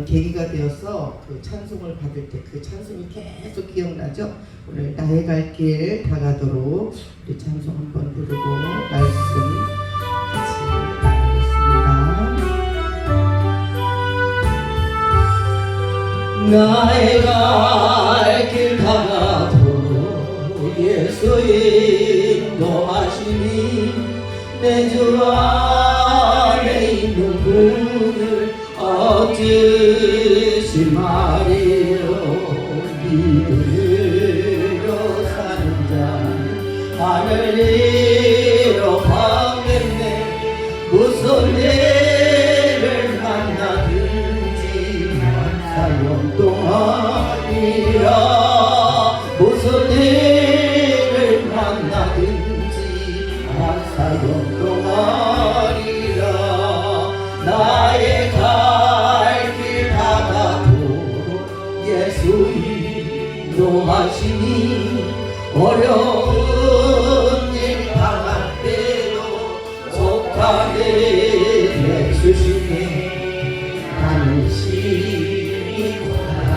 계기가 되어서 그 찬송을 받을 때 그 찬송이 계속 기억나죠? 오늘 나의 갈 길 다가도록 우리 찬송 한번 부르고 말씀 같이 나누겠습니다. 나의 갈 길 다가도록 예수 인도하시니 내 주 안에 있는 분을 어찌시 말이요 믿음으로 사는 자 하늘 위로 가겠네. 무슨 일을 만나든지 사용 동안이라 무슨 일을 만나든지 사용 동안이라 나의 갈 길 다가도록 예수 인도하시니 어려운 일 당할 때도 속하게 해주시니 나는 시고라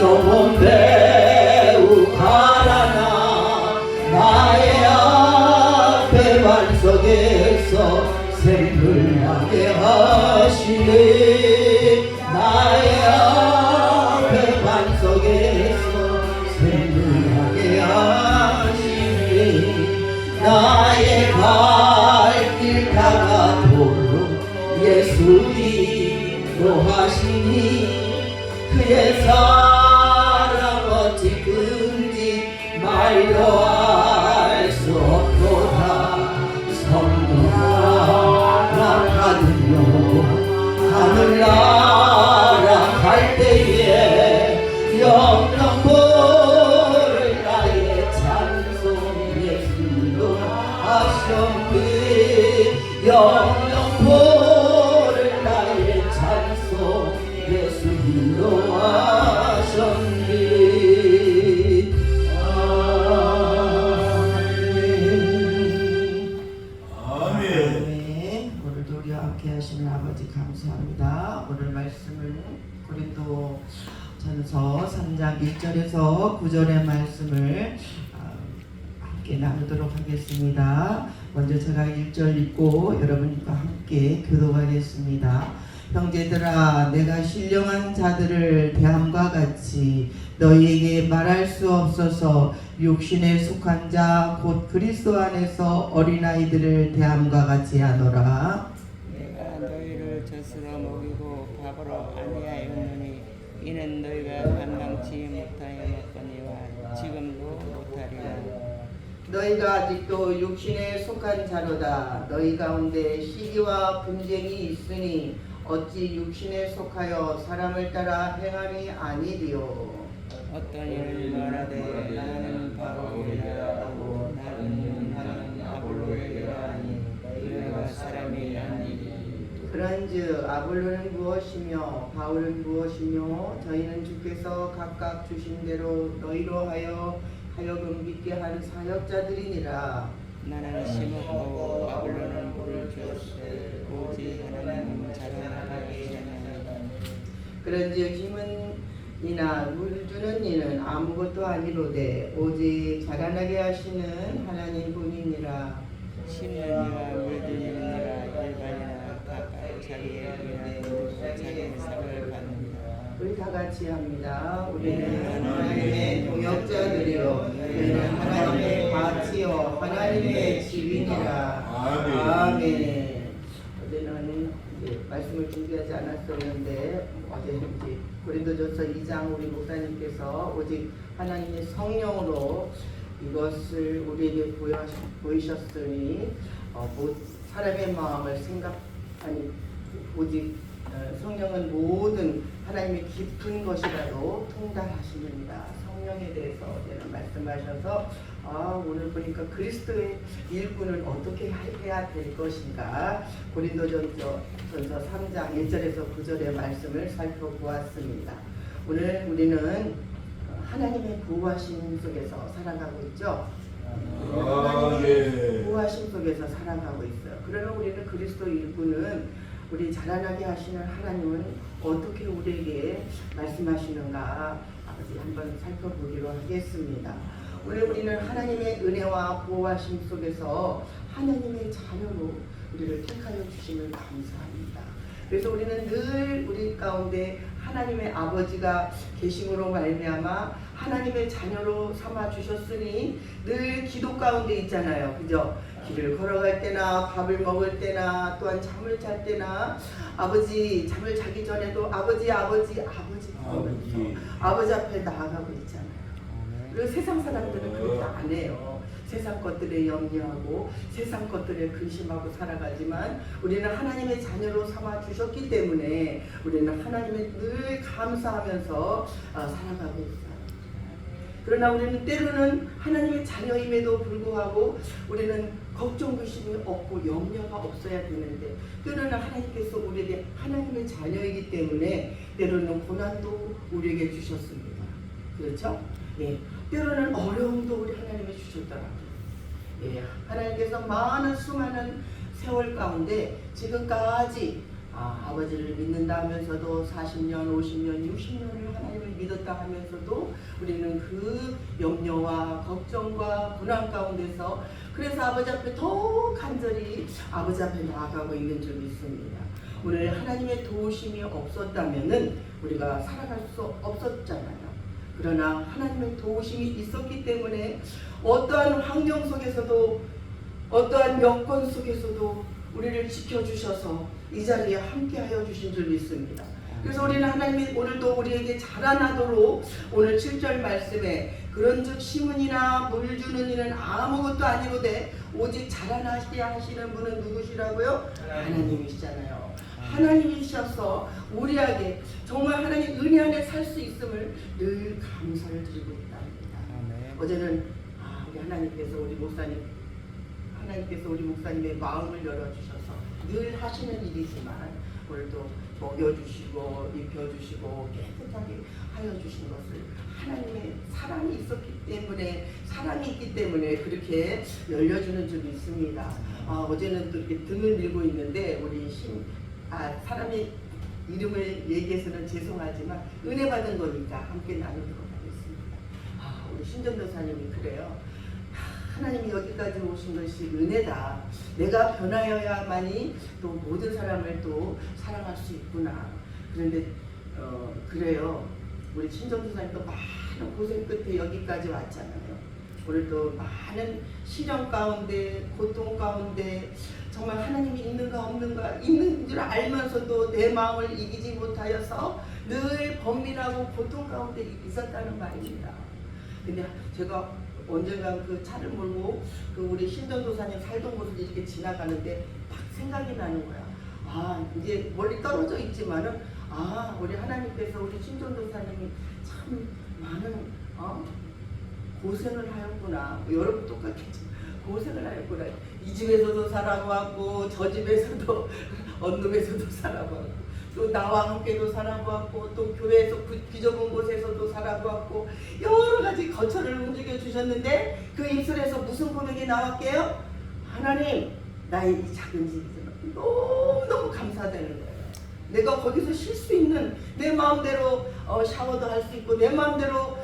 영원 배우 가라나 나의 앞에 반석에서 생글하게 하시네. 나의 앞에 반석에서 생글하게 하시네. 나의 갈 길 다가도록 예수 인도하시니 그의 사랑 어찌 큰지 말로 알 수 없도다. 하늘나라 갈 때에 영영 보를 나의 찬송 예수로 하셨네. 영영 보를 나의 찬송 예수로 하셨네. 하시는 아버지 감사합니다. 오늘 말씀을 고린도 전서 3장 1절에서 9절의 말씀을 함께 나누도록 하겠습니다. 먼저 제가 1절 읽고 여러분과 함께 교도하겠습니다. 형제들아 내가 신령한 자들을 대함과 같이 너희에게 말할 수 없어서 육신에 속한 자 곧 그리스도 안에서 어린아이들을 대함과 같이 하노라. 너희를 젖으로 먹이고 밥으로 아니하였느니 이는 너희가 감당치 못하여 먹거니와 지금도 못하리라. 너희가 아직도 육신에 속한 자로다. 너희 가운데 시기와 분쟁이 있으니 어찌 육신에 속하여 사람을 따라 행함이 아니리요. 어떤 이는 말하되 나는 바울이라 하고 나는 아볼로이라 하니 너희가 사람이 아니니. 그런즉 아볼로는 무엇이며 바울은 무엇이며 저희는 주께서 각각 주신 대로 너희로 하여금 믿게 한 사역자들이니라. 나는 심었고 아볼로는 물을 주었으되 오직 하나님은 자라나게 하시나니. 그런즉 힘은 이나 물 주는 이는 아무것도 아니로되 오직 자라나게 하시는 하나님 뿐이니라. 심는 이와 물든 이라 일반이나 각각 자기의 자기의 상을 받는다. 우리 다 같이 합니다. 우리는 하나님의 동역자들이요 우리는 하나님의 가치요 하나님의 집이니라. 아멘. 어제는 이제 말씀을 준비하지 않았었는데 어제 이제 고린도전서 2장 우리 목사님께서 오직 하나님의 성령으로 이것을 우리에게 보이셨으니 사람의 마음을 생각하니 오직 성령은 모든 하나님의 깊은 것이라도 통달하시느니라. 성령에 대해서 어제는 말씀하셔서 오늘 보니까 그리스도의 일꾼은 어떻게 해야 될 것인가 고린도전서 3장 1절에서 9절의 말씀을 살펴보았습니다. 오늘 우리는 하나님의 구하심 속에서 살아가고 있죠. 하나님의 구하심 속에서 살아가고 있어요. 그러나 우리는 그리스도 일꾼은 우리 자라나게 하시는 하나님은 어떻게 우리에게 말씀하시는가 아버지 한번 살펴보기로 하겠습니다. 오늘 우리는 하나님의 은혜와 보호하심 속에서 하나님의 자녀로 우리를 택하여 주심을 감사합니다. 그래서 우리는 늘 우리 가운데 하나님의 아버지가 계심으로 말미암아 하나님의 자녀로 삼아 주셨으니 늘 기도 가운데 있잖아요. 그죠? 길을 걸어갈 때나 밥을 먹을 때나 또한 잠을 잘 때나 아버지 잠을 자기 전에도 아버지 앞에 나아가고 있잖아요. 그리고 세상 사람들은 그렇게 안 해요. 세상 것들에 염려하고 세상 것들에 근심하고 살아가지만 우리는 하나님의 자녀로 삼아 주셨기 때문에 우리는 하나님을 늘 감사하면서 살아가고 있어요. 그러나 우리는 때로는 하나님의 자녀임에도 불구하고 우리는 걱정 근심이 없고 염려가 없어야 되는데 때로는 하나님께서 우리에게 하나님의 자녀이기 때문에 때로는 고난도 우리에게 주셨습니다. 그렇죠? 예. 때로는 어려움도 우리 하나님이 주셨더라고요. 예, 하나님께서 많은 수많은 세월 가운데 지금까지 아버지를 믿는다 하면서도 40년, 50년, 60년을 하나님을 믿었다 하면서도 우리는 그 염려와 걱정과 고난 가운데서 그래서 아버지 앞에 더 간절히 아버지 앞에 나아가고 있는 줄 믿습니다. 오늘 하나님의 도우심이 없었다면은 우리가 살아갈 수 없었잖아요. 그러나 하나님의 도우심이 있었기 때문에 어떠한 환경 속에서도 어떠한 여건 속에서도 우리를 지켜주셔서 이 자리에 함께하여 주신 줄 믿습니다. 그래서 우리는 하나님이 오늘도 우리에게 자라나도록 오늘 7절 말씀에 그런즉 심은이나 물 주는 이는 아무것도 아니로되 오직 자라나게 하시는 분은 누구시라고요? 하나님이시잖아요. 하나님이셔서 우리에게 정말 하나님 은혜 안에 살 수 있음을 늘 감사를 드리고 있답니다. 어제는 우리 하나님께서 우리 목사님의 마음을 열어주셔서 늘 하시는 일이지만 오늘도 먹여주시고 입혀주시고 깨끗하게 하여 주신 것을 하나님의 사랑이 있기 때문에 그렇게 열려주는 줄 믿습니다. 어제는 또 이렇게 등을 밀고 있는데 사람의 이름을 얘기해서는 죄송하지만 은혜 받은 거니까 함께 나누도록 하겠습니다. 우리 신전도사님이 그래요. 하나님이 여기까지 오신 것이 은혜다. 내가 변하여야만이 또 모든 사람을 또 사랑할 수 있구나. 그런데 그래요. 우리 신전도사님도 많은 고생 끝에 여기까지 왔잖아요. 오늘도 많은 시련 가운데 고통 가운데 정말 하나님이 있는가 없는가 있는 줄 알면서도 내 마음을 이기지 못하여서 늘 번민하고 고통 가운데 있었다는 말입니다. 근데 제가 언젠가 그 차를 몰고 그 우리 신전도사님 살던 곳을 이렇게 지나가는데 딱 생각이 나는 거야. 이제 멀리 떨어져 있지만은 우리 하나님께서 우리 신전도사님이 참 많은 고생을 하였구나. 여러분 똑같겠죠. 고생을 하였구나. 이 집에서도 살아보았고 저 집에서도 언룸에서도 살아보았고 또 나와 함께도 살아보았고 또 교회에서 비좁은 곳에서도 살아보았고 여러 가지 거처를 움직여 주셨는데 그 입술에서 무슨 고백이 나왔게요? 하나님 나의 이 작은 집이지만 너무너무 감사되는 거예요. 내가 거기서 쉴 수 있는 내 마음대로 샤워도 할 수 있고 내 마음대로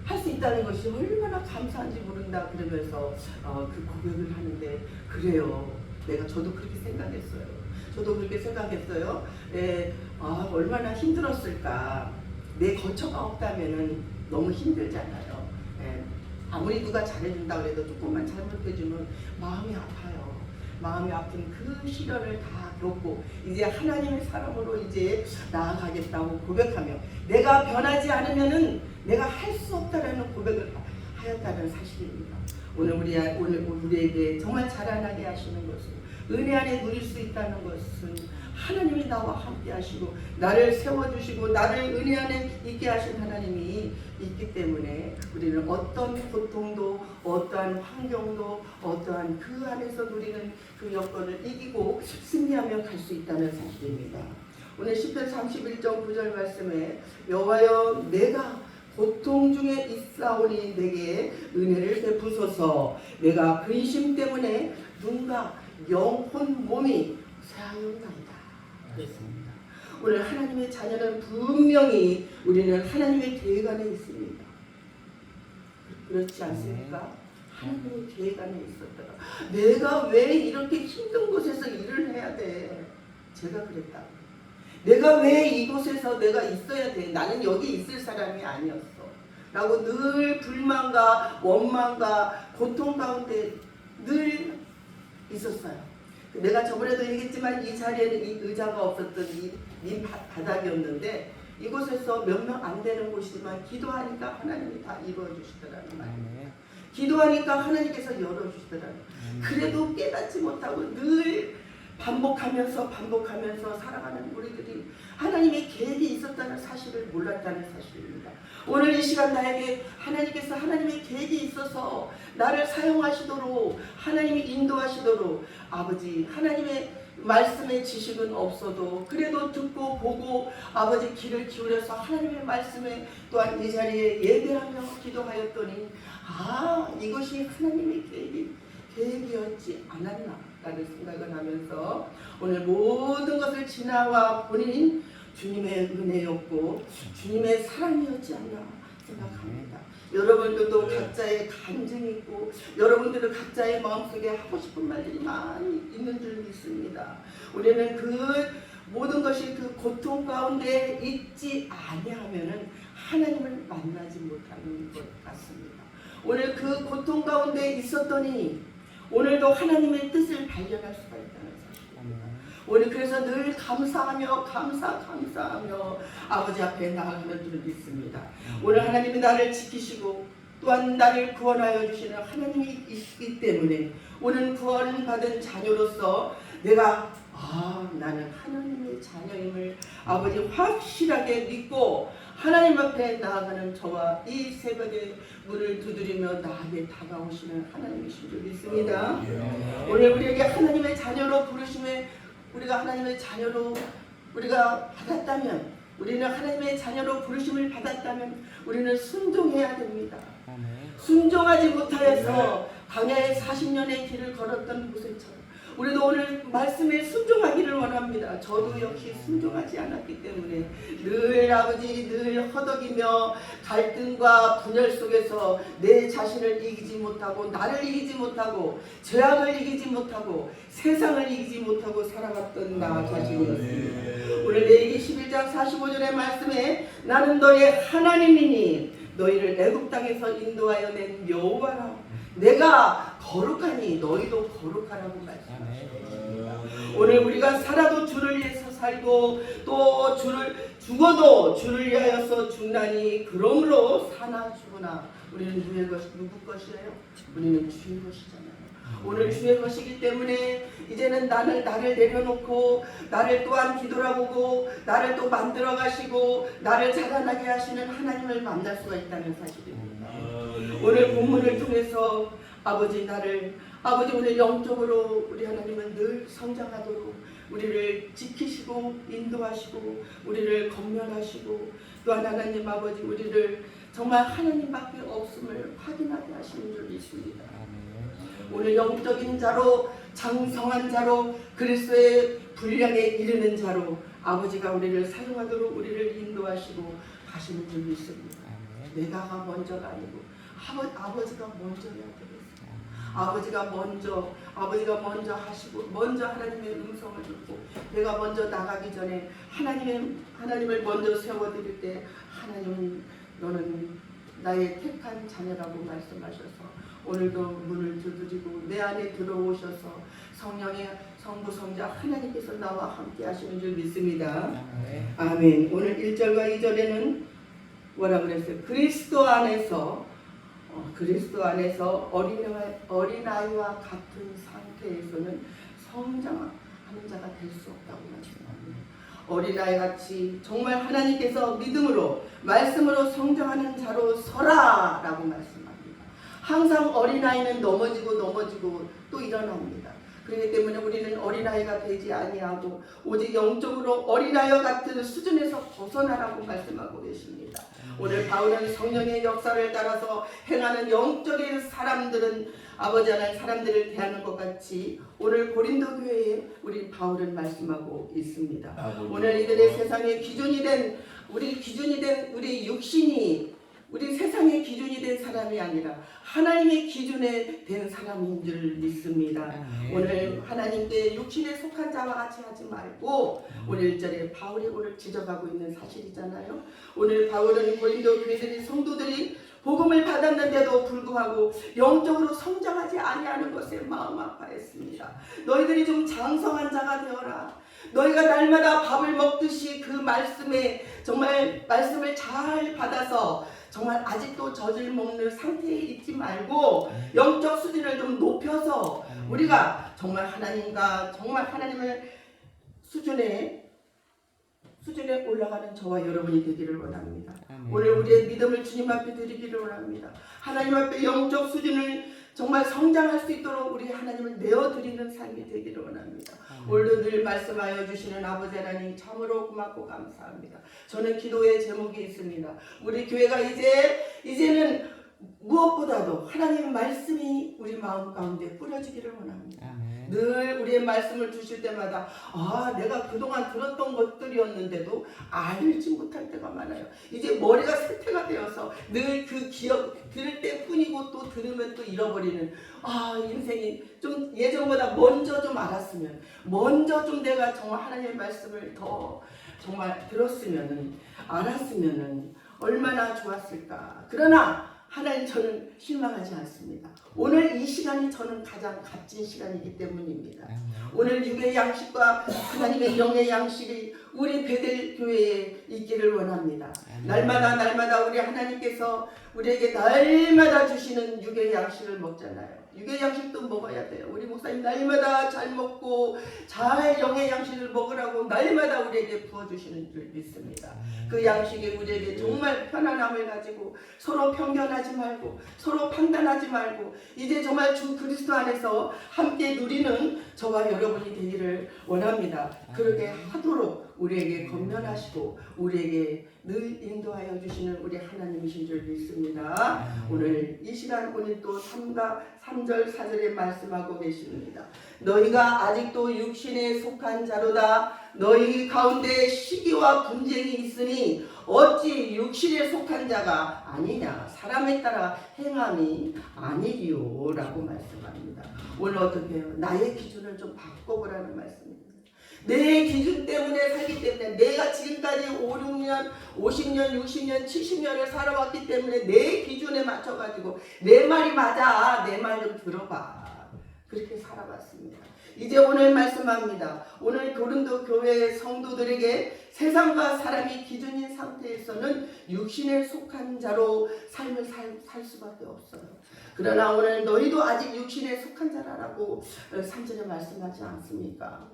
할 수 있다는 것이 얼마나 감사한지 모른다 그러면서 그 고백을 하는데 그래요. 저도 그렇게 생각했어요. 얼마나 힘들었을까. 내 거처가 없다면 너무 힘들잖아요. 아무리 누가 잘해준다고 해도 조금만 잘못해주면 마음이 아파요. 마음이 아픈 그 시련을 다 겪고 이제 하나님의 사람으로 이제 나아가겠다고 고백하며 내가 변하지 않으면은 내가 할 수 없다라는 고백을 하였다는 사실입니다. 오늘 우리에게 정말 자라나게 하시는 것은 은혜 안에 누릴 수 있다는 것은 하나님이 나와 함께 하시고 나를 세워주시고 나를 은혜 안에 있게 하신 하나님이 있기 때문에 우리는 어떤 고통도 어떠한 환경도 어떠한 그 안에서 누리는 그 여건을 이기고 승리하며 갈 수 있다는 사실입니다. 오늘 시편 31장 9절 말씀에 여호와여 내가 고통 중에 있사오니 내게 은혜를 베푸소서. 내가 근심 때문에 눈과 영혼 몸이 새하였나이다. 그랬습니다. 오늘 하나님의 자녀는 분명히 우리는 하나님의 계획 안에 있습니다. 그렇지 않습니까? 하나님의 계획 안에 있었다가 내가 왜 이렇게 힘든 곳에서 일을 해야 돼? 제가 그랬다. 내가 왜 이곳에서 내가 있어야 돼? 나는 여기 있을 사람이 아니었어. 라고 늘 불만과 원망과 고통 가운데 늘 있었어요. 내가 저번에도 얘기했지만 이 자리에는 이 의자가 없었던 이 바닥이었는데 이곳에서 몇 명 안 되는 곳이지만 기도하니까 하나님이 다 이루어주시더라는 말이에요. 기도하니까 하나님께서 열어주시더라는. 그래도 깨닫지 못하고 늘 반복하면서 살아가는 우리들이 하나님의 계획이 있었다는 사실을 몰랐다는 사실입니다. 오늘 이 시간 나에게 하나님께서 하나님의 계획이 있어서 나를 사용하시도록 하나님이 인도하시도록 아버지 하나님의 말씀의 지식은 없어도 그래도 듣고 보고 아버지 귀를 기울여서 하나님의 말씀에 또한 이 자리에 예배하며 기도하였더니 이것이 하나님의 계획이었지 않았나 라는 생각을 하면서 오늘 모든 것을 지나와 보니 주님의 은혜였고 주님의 사랑이었지 않나 생각합니다. 여러분들도 각자의 간증이 있고 여러분들은 각자의 마음속에 하고 싶은 말들이 많이 있는 줄 믿습니다. 우리는 그 모든 것이 그 고통 가운데 있지 아니하면은 하나님을 만나지 못하는 것 같습니다. 오늘 그 고통 가운데 있었더니 오늘도 하나님의 뜻을 발견할 수가 있다는 사실입니다. 오늘 그래서 늘 감사하며 아버지 앞에 나아가는 줄 믿습니다. 오늘 하나님이 나를 지키시고 또한 나를 구원하여 주시는 하나님이 있기 때문에 오늘 구원받은 자녀로서 내가 나는 하나님의 자녀임을 아버지 확실하게 믿고 하나님 앞에 나아가는 저와 이 새벽에 문을 두드리며 나에게 다가오시는 하나님이신 줄 믿습니다. 오늘 우리에게 하나님의 자녀로 부르심에 우리가 하나님의 자녀로 우리가 받았다면 우리는 하나님의 자녀로 부르심을 받았다면 우리는 순종해야 됩니다. 순종하지 못하여서 광야의 40년의 길을 걸었던 모세처럼 우리도 오늘 말씀에 순종하기를 원합니다. 저도 역시 순종하지 않았기 때문에 늘 아버지 늘 허덕이며 갈등과 분열 속에서 내 자신을 이기지 못하고 나를 이기지 못하고 죄악을 이기지 못하고 세상을 이기지 못하고 살아갔던 나 자신이었습니다. 오늘 레위기 11장 45절의 말씀에 나는 너의 하나님이니 너희를 애굽 땅에서 인도하여 낸 여호와라. 내가 거룩하니 너희도 거룩하라고 말씀하셨습니다. 오늘 우리가 살아도 주를 위해서 살고 또 죽어도 주를 위하여서 죽나니 그러므로 사나 죽으나 우리는 누구 것이에요? 우리는 주의 것이잖아요. 오늘 주의 것이기 때문에 이제는 나를 내려놓고 나를 또한 뒤돌아보고 나를 또 만들어 가시고 나를 자라나게 하시는 하나님을 만날 수가 있다는 사실입니다. 오늘 본문을 통해서 아버지 오늘 영적으로 우리 하나님은 늘 성장하도록 우리를 지키시고 인도하시고 우리를 검열하시고 또한 하나님 아버지 우리를 정말 하나님밖에 없음을 확인하게 하시는 줄 믿습니다. 오늘 영적인 자로 장성한 자로 그리스도의 분량에 이르는 자로 아버지가 우리를 사용하도록 우리를 인도하시고 가시는 줄 믿습니다. 내가가 먼저가 아니고 아버지가 먼저 해야 되겠습니다. 아버지가 먼저 하시고 먼저 하나님의 음성을 듣고 내가 먼저 나가기 전에 하나님을 먼저 세워드릴 때 하나님은 너는 나의 택한 자녀라고 말씀하셔서 오늘도 문을 두드리고 내 안에 들어오셔서 성령의 성부 성자 하나님께서 나와 함께 하시는 줄 믿습니다. 아멘. 오늘 1절과 2절에는 뭐라 그랬어요? 그리스도 안에서 어린아이와 같은 상태에서는 성장하는 자가 될 수 없다고 말씀합니다. 어린아이같이 정말 하나님께서 믿음으로 말씀으로 성장하는 자로 서라라고 말씀합니다. 항상 어린아이는 넘어지고 또 일어납니다. 그렇기 때문에 우리는 어린아이가 되지 아니하고 오직 영적으로 어린아이와 같은 수준에서 벗어나라고 말씀하고 계십니다. 오늘 바울은 성령의 역사를 따라서 행하는 영적인 사람들은 아버지 하나님 사람들을 대하는 것 같이 오늘 고린도 교회에 우리 바울은 말씀하고 있습니다. 오늘 이들의 세상의 기준이 된 우리 육신이 우리 세상의 기준이 된 사람이 아니라 하나님의 기준에 된 사람인 줄 믿습니다. 오늘 하나님께 육신에 속한 자와 같이 하지 말고 오늘 1절에 바울이 오늘 지적하고 있는 사실이잖아요. 오늘 바울은 고린도 교회들이 성도들이 복음을 받았는데도 불구하고 영적으로 성장하지 아니하는 것에 마음 아파했습니다. 너희들이 좀 장성한 자가 되어라. 너희가 날마다 밥을 먹듯이 그 말씀에 정말 말씀을 잘 받아서 정말 아직도 젖을 먹는 상태에 있지 말고 영적 수준을 좀 높여서 우리가 정말 하나님과 정말 하나님의 수준에 올라가는 저와 여러분이 되기를 원합니다. 오늘 우리의 믿음을 주님 앞에 드리기를 원합니다. 하나님 앞에 영적 수준을 정말 성장할 수 있도록 우리 하나님을 내어드리는 삶이 되기를 원합니다. 오늘도 늘 말씀하여 주시는 아버지 하나님 참으로 고맙고 감사합니다. 저는 기도의 제목이 있습니다. 우리 교회가 이제는 무엇보다도 하나님의 말씀이 우리 마음 가운데 뿌려지기를 원합니다. 늘 우리의 말씀을 주실 때마다 내가 그동안 들었던 것들이었는데도 알지 못할 때가 많아요. 이제 머리가 쇠퇴가 되어서 늘 그 기억 들을 때뿐이고 또 들으면 또 잃어버리는 인생이 좀 예전보다 먼저 좀 알았으면 먼저 좀 내가 정말 하나님의 말씀을 더 정말 들었으면은 알았으면은 얼마나 좋았을까. 그러나 하나님 저는 실망하지 않습니다. 오늘 이 시간이 저는 가장 값진 시간이기 때문입니다. 오늘 육의 양식과 하나님의 영의 양식이 우리 베델 교회에 있기를 원합니다. 날마다 우리 하나님께서 우리에게 날마다 주시는 육의 양식을 먹잖아요. 육의 양식도 먹어야 돼요. 우리 목사님 날마다 잘 먹고 잘 영의 양식을 먹으라고 날마다 우리에게 부어주시는 줄 믿습니다. 그 양식이 우리에게 정말 편안함을 가지고 서로 편견하지 말고 서로 판단하지 말고 이제 정말 주 그리스도 안에서 함께 누리는 저와 여러분이 되기를 원합니다. 그렇게 하도록 우리에게 권면하시고 우리에게 늘 인도하여 주시는 우리 하나님이신 줄 믿습니다. 오늘 이 시간 오늘 또 3절 4절에 말씀하고 계십니다. 너희가 아직도 육신에 속한 자로다. 너희 가운데 시기와 분쟁이 있으니 어찌 육신에 속한 자가 아니냐. 사람에 따라 행함이 아니리요 라고 말씀합니다. 오늘 어떻게 해요? 나의 기준을 좀 바꿔보라는 말씀입니다. 내 기준 때문에 살기 때문에 내가 지금까지 5, 6년, 50년, 60년, 70년을 살아왔기 때문에 내 기준에 맞춰가지고 내 말이 맞아. 내 말 좀 들어봐. 그렇게 살아봤습니다. 이제 오늘 말씀합니다. 오늘 고린도 교회의 성도들에게 세상과 사람이 기준인 상태에서는 육신에 속한 자로 삶을 살 수밖에 없어요. 그러나 오늘 너희도 아직 육신에 속한 자라라고 3절에 말씀하지 않습니까?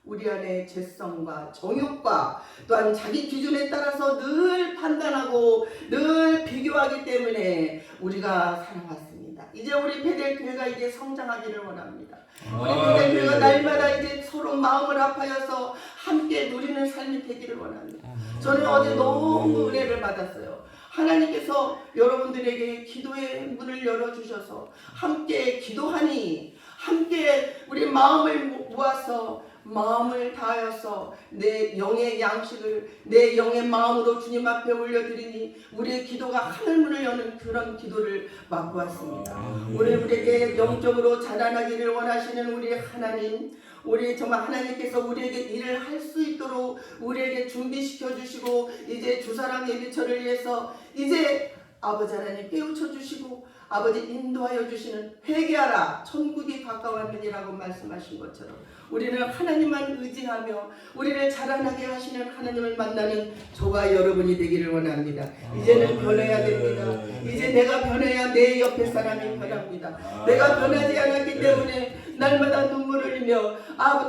우리 안에 죄성과 정욕과 또한 자기 기준에 따라서 늘 판단하고 늘 비교하기 때문에 우리가 살아왔습니다. 이제 우리 베델 교회가 이제 성장하기를 원합니다. 우리 베델 교회가 날마다 이제 서로 마음을 합하여서 함께 누리는 삶이 되기를 원합니다. 저는 어제 너무 은혜를 받았어요. 하나님께서 여러분들에게 기도의 문을 열어주셔서 함께 기도하니 함께 우리 마음을 모아서 마음을 다하여서 내 영의 양식을 내 영의 마음으로 주님 앞에 올려드리니 우리의 기도가 하늘문을 여는 그런 기도를 맡고 왔습니다. 오늘 우리에게 영적으로 자라나기를 원하시는 우리 하나님, 우리 정말 하나님께서 우리에게 일을 할 수 있도록 우리에게 준비시켜 주시고 이제 주사랑 예비처를 위해서 이제 아버지 하나님 깨우쳐 주시고 아버지 인도하여 주시는 회개하라 천국이 가까웠느니라고 말씀하신 것처럼 우리는 하나님만 의지하며 우리를 자라나게 하시는 하나님을 만나는 저와 여러분이 되기를 원합니다. 이제는 변해야 됩니다. 이제 내가 변해야 내 옆에 사람이 변합니다. 내가 변하지 않았기 때문에 날마다 눈물을 흘리며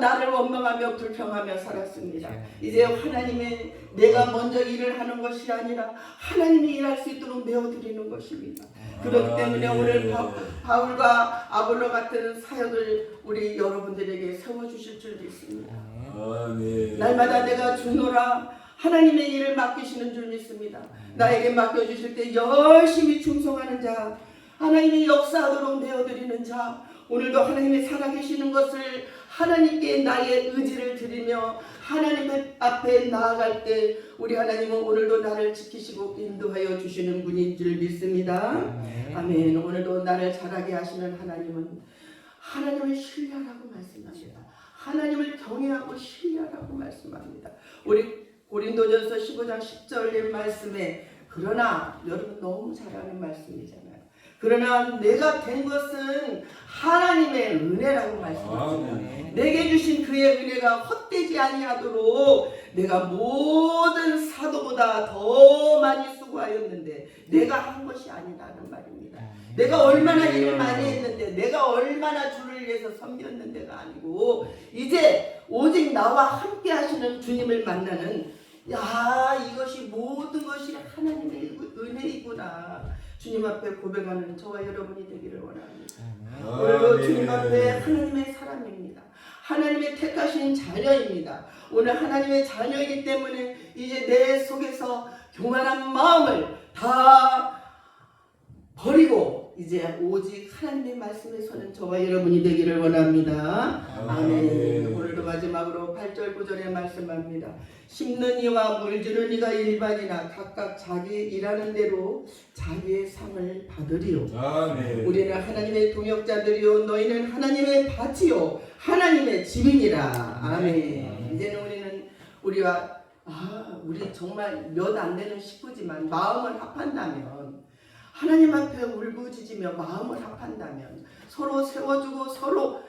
나를 원망하며 불평하며 살았습니다. 이제 하나님의 내가 먼저 일을 하는 것이 아니라 하나님이 일할 수 있도록 내어드리는 것입니다. 그렇기 때문에 오늘 바울과 아볼로 같은 사역을 우리 여러분들에게 세워주실 줄 믿습니다. 날마다 내가 주노라 하나님의 일을 맡기시는 줄 믿습니다. 나에게 맡겨주실 때 열심히 충성하는 자, 하나님이 역사하도록 내어드리는 자, 오늘도 하나님이 살아계시는 것을 하나님께 나의 의지를 드리며 하나님 앞에 나아갈 때 우리 하나님은 오늘도 나를 지키시고 인도하여 주시는 분인 줄 믿습니다. 아멘. 오늘도 나를 자라게 하시는 하나님은 하나님을 신뢰하라고 말씀합니다. 하나님을 경외하고 신뢰하라고 말씀합니다. 우리 고린도전서 15장 10절의 말씀에 그러나 여러분 너무 잘 아는 말씀이잖아요. 그러나 내가 된 것은 하나님의 은혜라고 말씀하시죠. 내게 주신 그의 은혜가 헛되지 아니하도록 내가 모든 사도보다 더 많이 수고하였는데 내가 한 것이 아니라는 말입니다. 내가 얼마나 일을 많이 했는데 내가 얼마나 주를 위해서 섬겼는데가 아니고 이제 오직 나와 함께 하시는 주님을 만나는 이것이 모든 것이 하나님의 은혜이구나. 주님 앞에 고백하는 저와 여러분이 되기를 원합니다. 오늘도 주님 앞에 하나님의 사람입니다. 하나님의 택하신 자녀입니다. 오늘 하나님의 자녀이기 때문에 이제 내 속에서 교만한 마음을 다 버리고 이제 오직 하나님의 말씀에 서는 저와 여러분이 되기를 원합니다. 아멘. 오늘도 마지막으로 8절 9절에 말씀합니다. 심는 이와 물 주는 이가 일반이나 각각 자기 일하는 대로 자기의 상을 받으리요. 아멘. 우리는 하나님의 동역자들이요 너희는 하나님의 밭이요 하나님의 집이니라. 아멘. 이제는 우리는 우리 정말 몇 안 되는 식구지만 마음을 합한다면 하나님 앞에 울부짖으며 마음을 합한다면 서로 세워주고 서로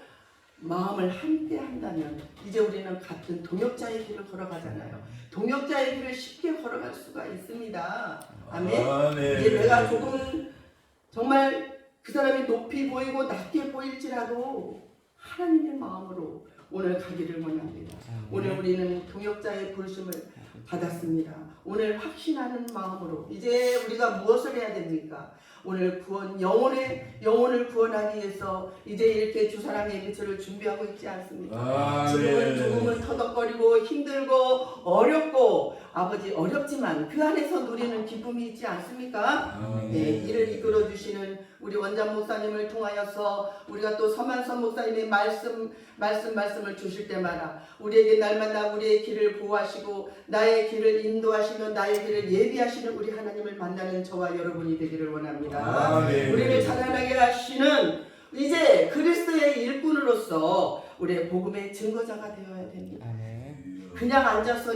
마음을 함께 한다면 이제 우리는 같은 동역자의 길을 걸어가잖아요. 동역자의 길을 쉽게 걸어갈 수가 있습니다. 아멘. 이제 내가 조금 정말 그 사람이 높이 보이고 낮게 보일지라도 하나님의 마음으로 오늘 가기를 원합니다. 오늘 우리는 동역자의 부르심을 받았습니다. 오늘 확신하는 마음으로 이제 우리가 무엇을 해야 됩니까? 오늘 영혼을 구원하기 위해서 이제 이렇게 주사랑의 예배처를 준비하고 있지 않습니까? 지금은 터덕거리고 힘들고 어렵고 아버지 어렵지만 그 안에서 누리는 기쁨이 있지 않습니까? 네, 이를 이끌어 주시는 우리 원장 목사님을 통하여서 우리가 또 서만선 목사님의 말씀을 주실 때마다 우리에게 날마다 우리의 길을 보호하시고 나의 길을 인도하시며 나의 길을 예비하시는 우리 하나님을 만나는 저와 여러분이 되기를 원합니다. 우리를 자라나게 하시는 이제 그리스도의 일꾼으로서 우리의 복음의 증거자가 되어야 됩니다. 그냥 앉아서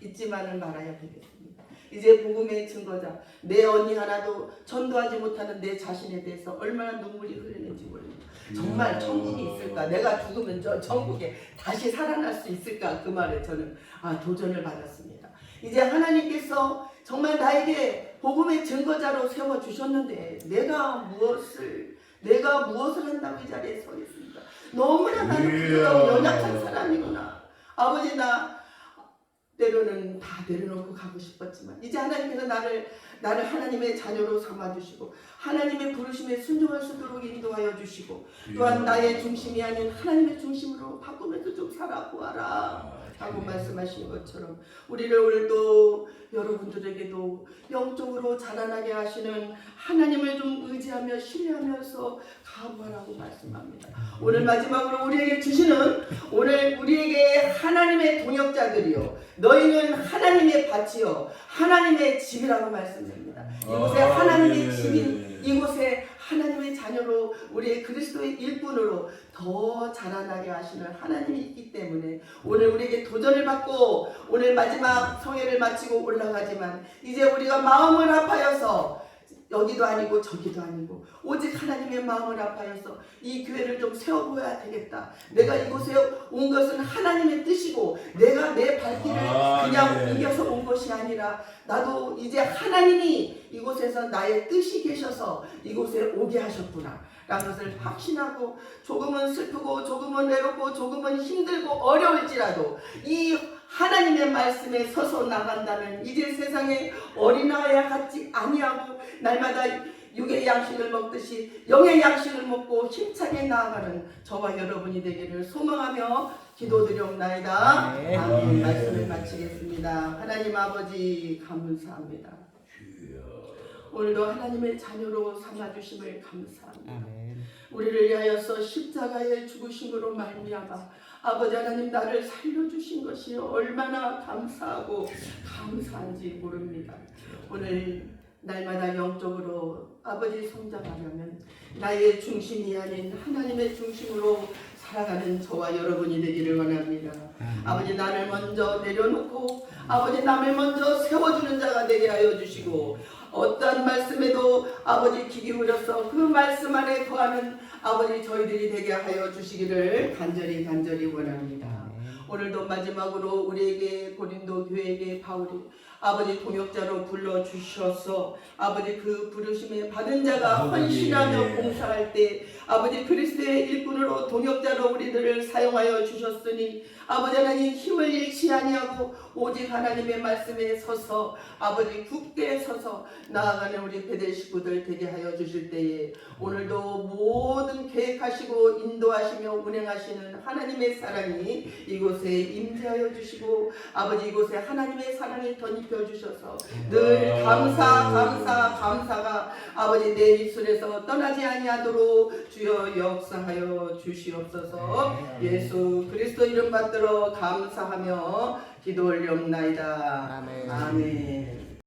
있지만은 말아야 되겠습니다. 이제 복음의 증거자, 내 언니 하나도 전도하지 못하는 내 자신에 대해서 얼마나 눈물이 흐르는지 모릅니다. 정말 천국이 있을까? 내가 죽으면 저 천국에 다시 살아날 수 있을까? 그 말에 저는 도전을 받았습니다. 이제 하나님께서 정말 나에게 복음의 증거자로 세워주셨는데 내가 무엇을 한다고 이 자리에 서 있습니까? 너무나 나는 부끄러운 연약한 사람이구나. 아버지 나 때로는 다 내려놓고 가고 싶었지만 이제 하나님께서 나를 하나님의 자녀로 삼아주시고 하나님의 부르심에 순종할 수 있도록 인도하여 주시고 또한 나의 중심이 아닌 하나님의 중심으로 바꾸면서 좀 살아보아라 하고 말씀하신 것처럼 우리를 오늘도 여러분들에게도 영적으로 자라나게 하시는 하나님을 좀 의지하며 신뢰하면서 가보라고 말씀합니다. 오늘 마지막으로 우리에게 주시는 오늘 우리에게 하나님의 동역자들이요 너희는 하나님의 밭이요 하나님의 집이라고 말씀드립니다. 이곳에 하나님의 집인 이곳에 하나님의 자녀로 우리의 그리스도의 일꾼으로 더 자라나게 하시는 하나님이 있기 때문에 오늘 우리에게 도전을 받고 오늘 마지막 성회를 마치고 올라가지만 이제 우리가 마음을 합하여서 여기도 아니고 저기도 아니고 오직 하나님의 마음을 아파해서 이 교회를 좀 세워보아야 되겠다. 내가 이곳에 온 것은 하나님의 뜻이고 내가 내 발길을 그냥 옮겨서 온 것이 아니라 나도 이제 하나님이 이곳에서 나의 뜻이 계셔서 이곳에 오게 하셨구나 라는 것을 확신하고 조금은 슬프고 조금은 외롭고 조금은 힘들고 어려울지라도 이 하나님의 말씀에 서서 나간다면 이제 세상에 어린아이와 같지 아니하고 날마다 육의 양식을 먹듯이 영의 양식을 먹고 힘차게 나아가는 저와 여러분이 되기를 소망하며 기도드리옵나이다. 아멘. 말씀을 마치겠습니다. 하나님 아버지 감사합니다. 오늘도 하나님의 자녀로 삼아주심을 감사합니다. 아멘. 우리를 위하여서 십자가의 죽으심으로 말미암아 아버지 하나님 나를 살려주신 것이 얼마나 감사하고 감사한지 모릅니다. 오늘 날마다 영적으로 아버지 성장하려면 나의 중심이 아닌 하나님의 중심으로 살아가는 저와 여러분이 되기를 원합니다. 아버지 나를 먼저 내려놓고 아버지 남을 먼저 세워주는 자가 되게 하여 주시고 어떠한 말씀에도 아버지 귀 기울여서 그 말씀 안에 거하는 아버지 저희들이 되게 하여 주시기를 간절히 원합니다. 오늘도 마지막으로 우리에게 고린도 교회에게 바울이 아버지 동역자로 불러주셔서 아버지 그 부르심에 받은 자가 헌신하며 봉사할 때 아버지 그리스도의 일꾼으로 동역자로 우리들을 사용하여 주셨으니 아버지 하나님 힘을 잃지 아니하고 오직 하나님의 말씀에 서서 아버지 굳게 서서 나아가는 우리 베델 식구들 되게 하여 주실 때에 오늘도 모든 계획하시고 인도하시며 운행하시는 하나님의 사랑이 이곳에 임재하여 주시고 아버지 이곳에 하나님의 사랑이 덧입혀 주셔서 늘 감사가 아버지 내 입술에서 떠나지 아니하도록 주여 역사하여 주시옵소서. 예수 그리스도 이름 받들어 감사하며 기도 올리옵나이다. 아멘. 아멘.